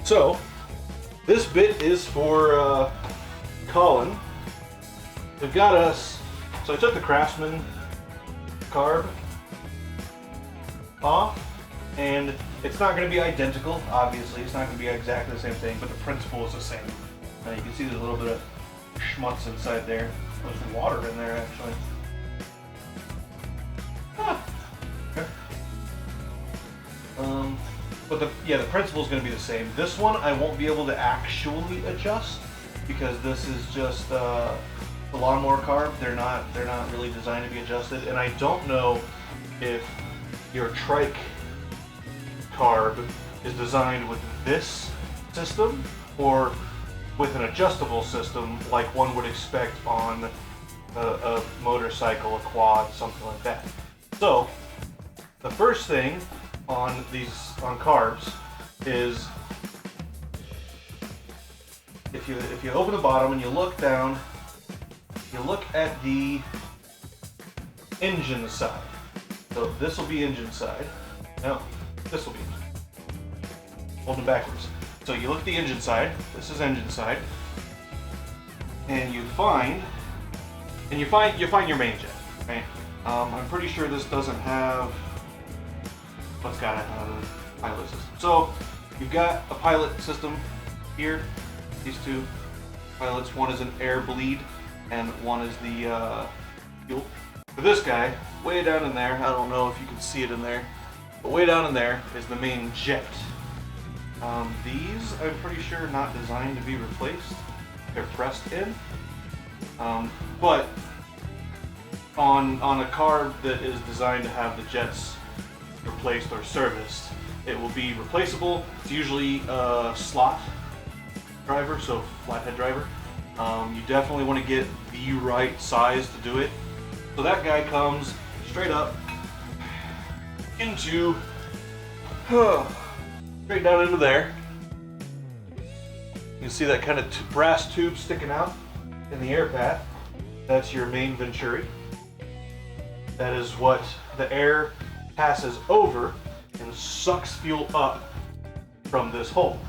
So this bit is for Colin. We've got us, so I took the Craftsman carb off, and it's not going to be identical, obviously. It's not going to be exactly the same thing, but the principle is the same. You can see there's a little bit of schmutz inside there. There's water in there, actually. Okay. But the principle is going to be the same. This one I won't be able to actually adjust because this is just the lawnmower carb. They're not really designed to be adjusted, and I don't know if your trike carb is designed with this system or with an adjustable system like one would expect on a motorcycle, a quad, something like that. So the first thing on carbs is if you open the bottom and you look down, you look at the engine side. So this will be engine side. No, this will be holding backwards. So you look at the engine side. This is engine side, and you find your main jet. Right? I'm pretty sure this doesn't have. What's got it? Pilot system. So you've got a pilot system here. These two pilots. One is an air bleed, and one is the fuel. For this guy, way down in there, I don't know if you can see it in there, but way down in there is the main jet. These, I'm pretty sure, are not designed to be replaced. They're pressed in. But on a carb that is designed to have the jets replaced or serviced, it will be replaceable. It's usually a slot driver, so flathead driver. You definitely want to get the right size to do it. So that guy comes straight up into, straight down into there. You can see that kind of brass tube sticking out in the air path. That's your main venturi. That is what the air passes over and sucks fuel up from this hole.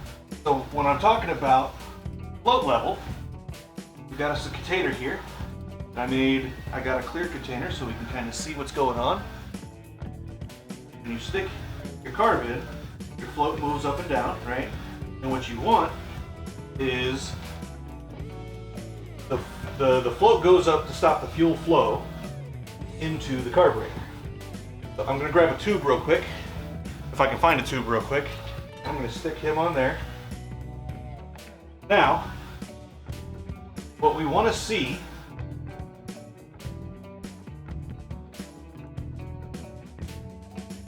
So when I'm talking about float level, we've got us a container here. I got a clear container so we can kind of see what's going on. And you stick your carb in, your float moves up and down, right? And what you want is the float goes up to stop the fuel flow into the carburetor. So I'm gonna grab a tube real quick. If I can find a tube real quick. I'm gonna stick him on there. Now, what we wanna see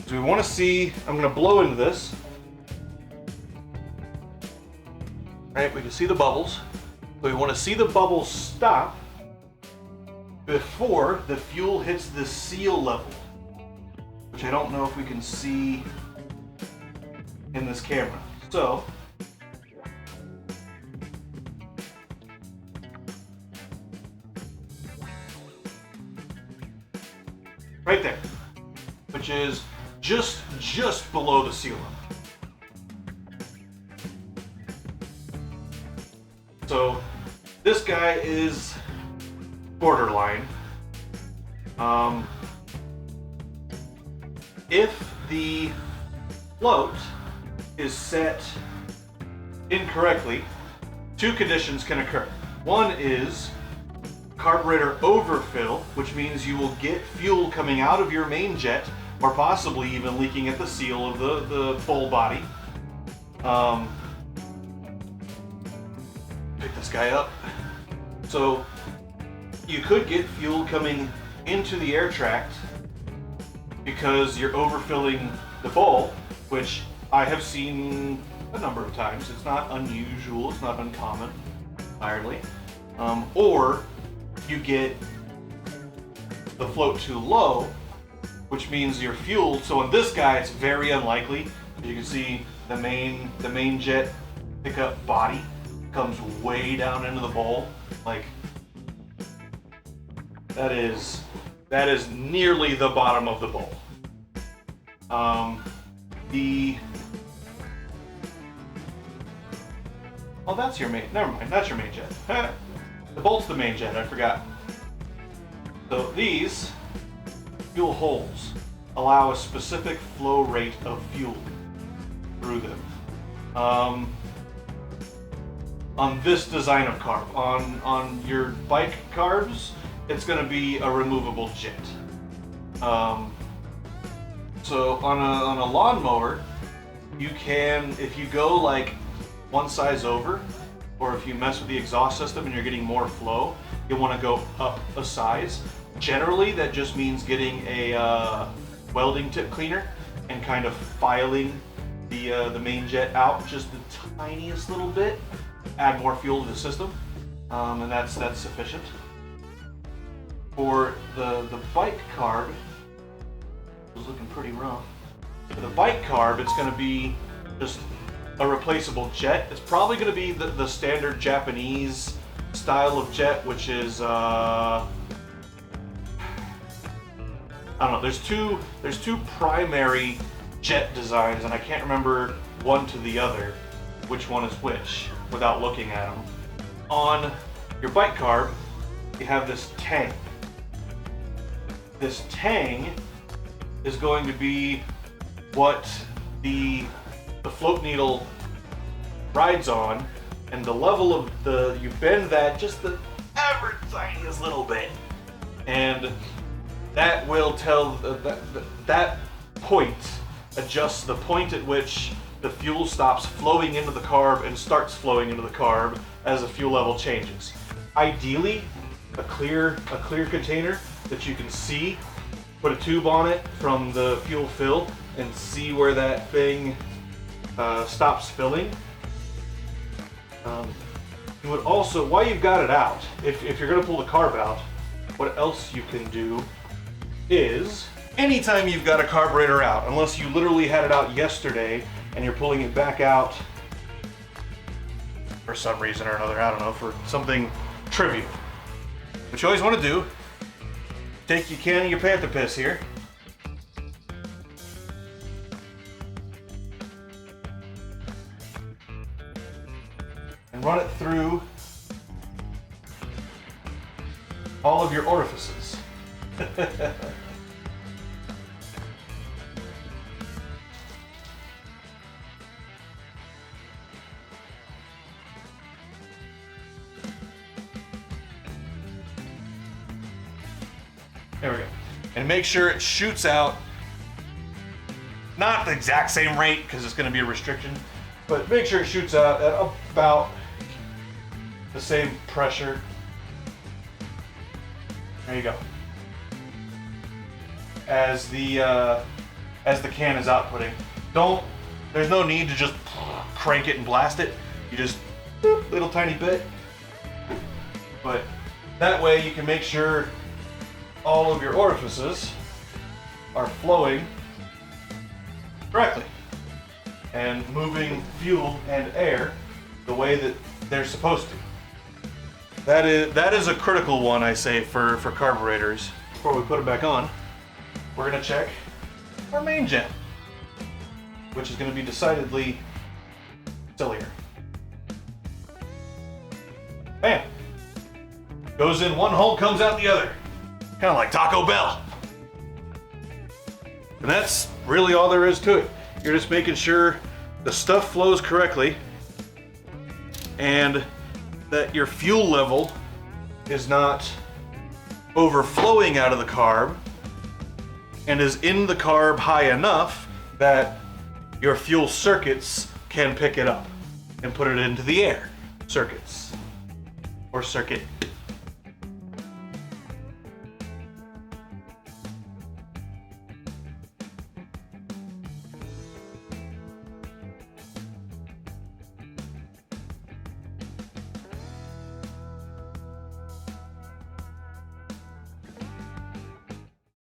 is we wanna see, I'm gonna blow into this. Right, we can see the bubbles. So we wanna see the bubbles stop before the fuel hits the seal level, which I don't know if we can see in this camera. So, right there, which is just below the seal level. So this guy is borderline. If the float is set incorrectly, two conditions can occur. One is carburetor overfill, which means you will get fuel coming out of your main jet, or possibly even leaking at the seal of the full body. Pick this guy up. So you could get fuel coming into the air tract because you're overfilling the bowl, which I have seen a number of times. It's not unusual, it's not uncommon entirely. Or you get the float too low, which means your fuel, so on this guy it's very unlikely. You can see the main jet pickup body comes way down into the bowl. Like, that is nearly the bottom of the bowl. The Oh, that's your main, never mind, that's your main jet. The bolt's the main jet, I forgot. So these fuel holes allow a specific flow rate of fuel through them. On this design of carb, on your bike carbs, it's going to be a removable jet. So on a lawnmower, you can, if you go like one size over, or if you mess with the exhaust system and you're getting more flow, you'll want to go up a size. Generally, that just means getting a welding tip cleaner and kind of filing the main jet out just the tiniest little bit, add more fuel to the system, and that's sufficient. For the bike carb, it was looking pretty rough. For the bike carb, it's going to be just a replaceable jet. It's probably going to be the standard Japanese style of jet, which is I don't know. There's two primary jet designs, and I can't remember one to the other which one is which without looking at them. On your bike carb, you have this tang. This tang is going to be what the float needle rides on, and the level of you bend that just the ever tiniest little bit, and that will tell that point adjusts the point at which the fuel stops flowing into the carb and starts flowing into the carb as the fuel level changes. Ideally, a clear container that you can see, put a tube on it from the fuel fill and see where that thing stops filling. You would also, while you've got it out, if you're gonna pull the carb out, what else you can do is, anytime you've got a carburetor out, unless you literally had it out yesterday and you're pulling it back out for some reason or another, I don't know, for something trivial. What you always want to do, take your can of your Panther piss here, and run it through all of your orifices. There we go. And make sure it shoots out, not the exact same rate because it's going to be a restriction, but make sure it shoots out at about the same pressure. There you go. As the can is outputting. There's no need to just crank it and blast it. You just, boop, little tiny bit. But that way you can make sure all of your orifices are flowing correctly and moving fuel and air the way that they're supposed to. That is a critical one, I say, for carburetors. Before we put it back on, we're going to check our main jet, which is going to be decidedly sillier. Bam! Goes in one hole, comes out the other. Kind of like Taco Bell. And that's really all there is to it. You're just making sure the stuff flows correctly and that your fuel level is not overflowing out of the carb and is in the carb high enough that your fuel circuits can pick it up and put it into the air. Circuits. Or circuit.